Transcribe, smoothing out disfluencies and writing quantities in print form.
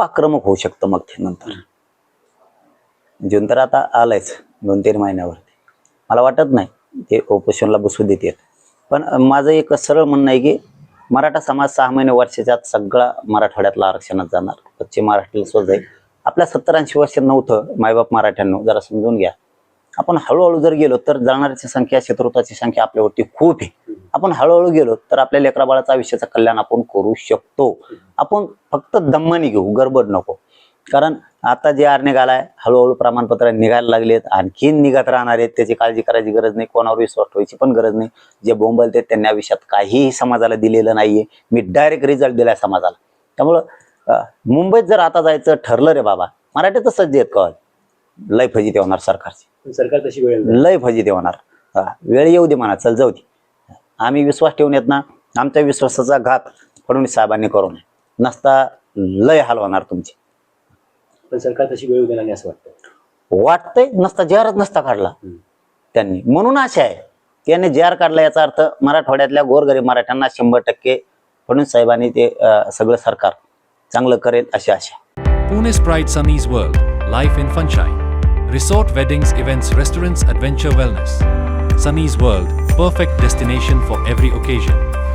खूप आक्रमक होऊ शकतं मग ते नंतर. जून तर आता आलायच 2-3 महिन्यावरती. मला वाटत नाही ते ओपोजिशनला बसू देतील. पण माझं एक सरळ म्हणणं आहे की मराठा समाज 6 महिने वर्षाच्या आत सगळा मराठवाड्यातला आरक्षणात जाणार. पश्चिम महाराष्ट्राला स्वत आहे. आपल्या 70-80 वर्ष नव्हतं मायबाप मराठ्यांनो, जरा समजून घ्या. आपण हळूहळू जर गेलो तर जाणाऱ्याची संख्या, शत्रुत्वाची संख्या आपल्यावरती खूप आहे. आपण हळूहळू गेलो तर आपल्या लेकरा बाळाचा आयुष्याचं कल्याण आपण करू शकतो. आपण फक्त दम्मानी घेऊ, गडबड नको. कारण आता जे आर निघालाय, हळूहळू प्रमाणपत्र निघायला लागलेत, आणखीन निघत राहणार आहेत. त्याची काळजी करायची गरज नाही, कोणावर विश्वास ठेवायची पण गरज नाही. जे बोंबलते त्यांनी आयुष्यात काहीही समाजाला दिलेलं नाहीये. मी डायरेक्ट रिझल्ट दिलाय समाजाला. त्यामुळं मुंबईत जर आता जायचं ठरलं रे बाबा, मराठी तर सज्ज आहेत का, लय फजिती होणार सरकारची. सरकार तशी वेळ लय फजिती होणार. वेळ येऊ दे म्हणा, चल जाऊ दे. आम्ही विश्वास ठेवून येत ना, आमच्या विश्वासाचा घात फडणवीस साहेबांनी करू नये. नसता लय हाल होणार तुमचे. पण सरकार तशी वेळ देणार नाही असं वाटतं. वाटतंय, नसता JRच नसता काढला त्यांनी. म्हणून आशा आहे त्याने JR काढला, याचा अर्थ मराठवाड्यातल्या गोरगरीब मराठ्यांना 100% फडणवीस साहेबांनी ते सगळं सरकार चांगलं करेल अशी आशा. Pune's Pride Sunny's World, life in Funshine. Resort, weddings, events, restaurants, adventure, wellness. Sunny's World, perfect destination for every occasion.